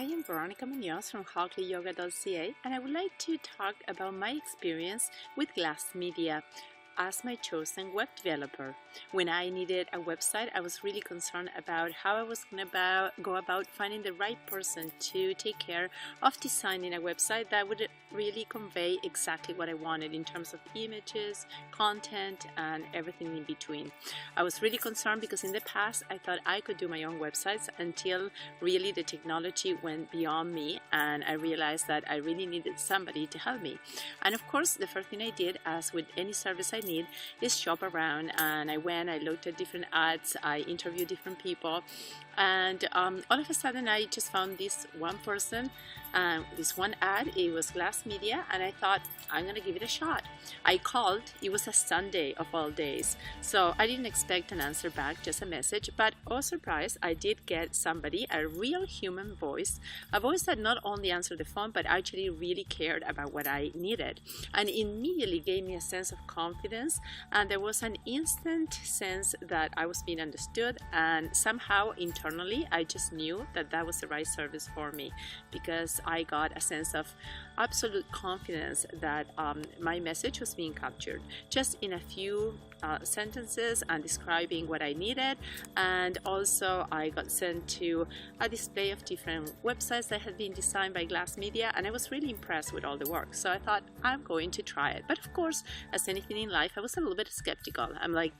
I am Veronica Munoz from hockleyyoga.ca, and I would like to talk about my experience with Glass Media as my chosen web developer. When I needed a website, I was really concerned about how I was going to go about finding the right person to take care of designing a website that would really convey exactly what I wanted in terms of images, content, and everything in between. I was really concerned because in the past I thought I could do my own websites until really the technology went beyond me, and I realized that I really needed somebody to help me. And of course, the first thing I did, as with any service I need, is shop around, and I looked at different ads, I interviewed different people, and all of a sudden I just found this one person, this one ad. It was Glass Media, and I thought, I'm gonna give it a shot. I called. It was a Sunday of all days, so I didn't expect an answer back, just a message, but oh surprise, I did get somebody, a real human voice, a voice that not only answered the phone but actually really cared about what I needed, and immediately gave me a sense of confidence, and there was an instant sense that I was being understood, and somehow internally I just knew that that was the right service for me, because I got a sense of absolute confidence that my message was being captured just in a few sentences and describing what I needed. And also I got sent to a display of different websites that had been designed by Glass Media, and I was really impressed with all the work, so I thought, I'm going to try it. But of course, as anything in life, I was a little bit skeptical. I'm like,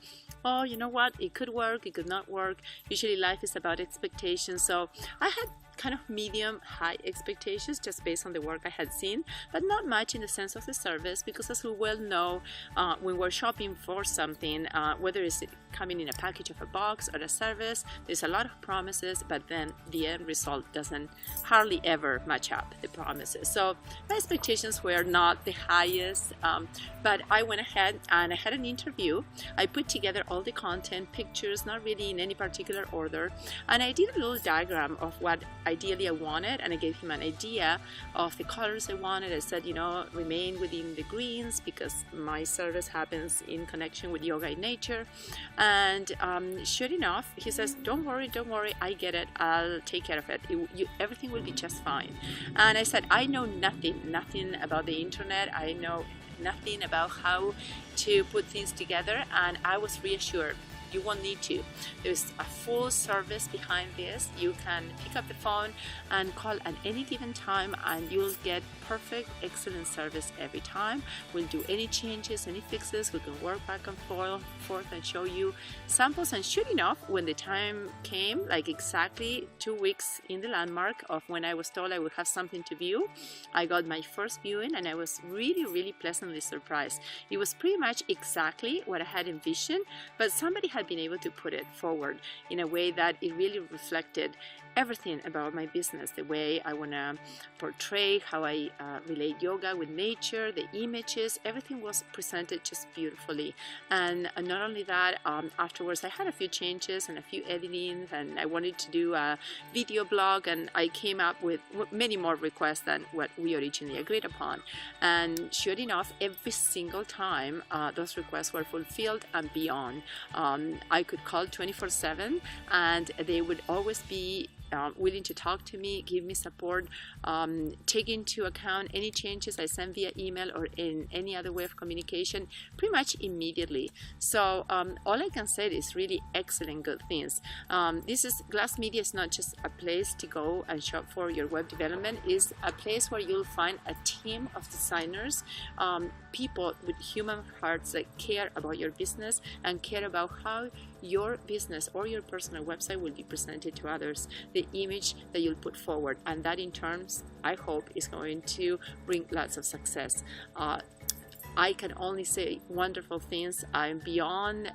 oh, you know what, it could work, it could not work. Usually life is about expectations, so I had kind of medium high expectations just based on the work I had seen, but not much in the sense of the service, because as we well know, when we're shopping for something, whether it's coming in a package of a box or a service, there's a lot of promises, but then the end result doesn't hardly ever match up the promises. So my expectations were not the highest, but I went ahead and I had an interview. I put together all the content, pictures, not really in any particular order, and I did a little diagram of what ideally I wanted, and I gave him an idea of the colors I wanted. I said, you know, remain within the greens because my service happens in connection with yoga in nature. And sure enough, he says, don't worry, I get it, I'll take care of it. Everything will be just fine. And I said, I know nothing about the internet. I know nothing about how to put things together, and I was reassured. You won't need to. There's a full service behind this. You can pick up the phone and call at any given time, and you'll get perfect, excellent service every time. We'll do any changes, any fixes. We can work back and forth and show you samples. And sure enough, when the time came, like exactly 2 weeks in the landmark of when I was told I would have something to view, I got my first viewing, and I was really pleasantly surprised. It was pretty much exactly what I had envisioned, but somebody had been able to put it forward in a way that it really reflected everything about my business, the way I want to portray, how I relate yoga with nature, the images, everything was presented just beautifully. And not only that, afterwards I had a few changes and a few editings, and I wanted to do a video blog, and I came up with many more requests than what we originally agreed upon. And sure enough, every single time those requests were fulfilled and beyond. I could call 24/7, and they would always be willing to talk to me, give me support, take into account any changes I send via email or in any other way of communication pretty much immediately. So all I can say is really excellent, good things. Glass Media is not just a place to go and shop for your web development. It's a place where you'll find a team of designers, people with human hearts that care about your business and care about how your business or your personal website will be presented to others, the image that you'll put forward, and that in terms, I hope, is going to bring lots of success. I can only say wonderful things. I'm beyond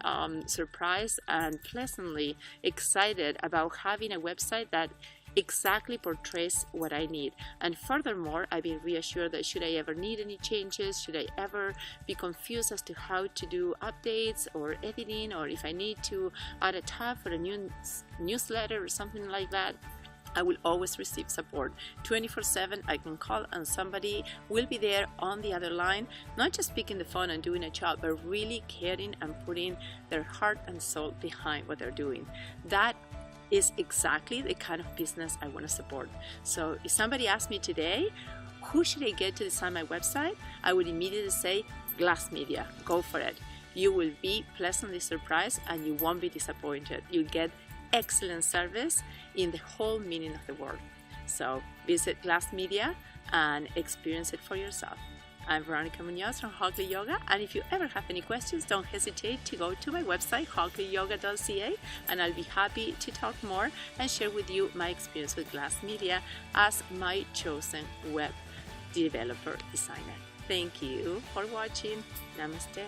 surprised and pleasantly excited about having a website that exactly portrays what I need. And furthermore, I've been reassured that should I ever need any changes, should I ever be confused as to how to do updates or editing, or if I need to add a tab for a new newsletter or something like that, I will always receive support. 24/7, I can call and somebody will be there on the other line, not just picking the phone and doing a job, but really caring and putting their heart and soul behind what they're doing. That is exactly the kind of business I want to support. So if somebody asked me today, who should I get to design my website? I would immediately say Glass Media. Go for it. You will be pleasantly surprised and you won't be disappointed. You'll get excellent service in the whole meaning of the word. So visit Glass Media and experience it for yourself. I'm Veronica Munoz from Hockley Yoga, and if you ever have any questions, don't hesitate to go to my website, hockleyyoga.ca, and I'll be happy to talk more and share with you my experience with Glass Media as my chosen web developer designer. Thank you for watching. Namaste.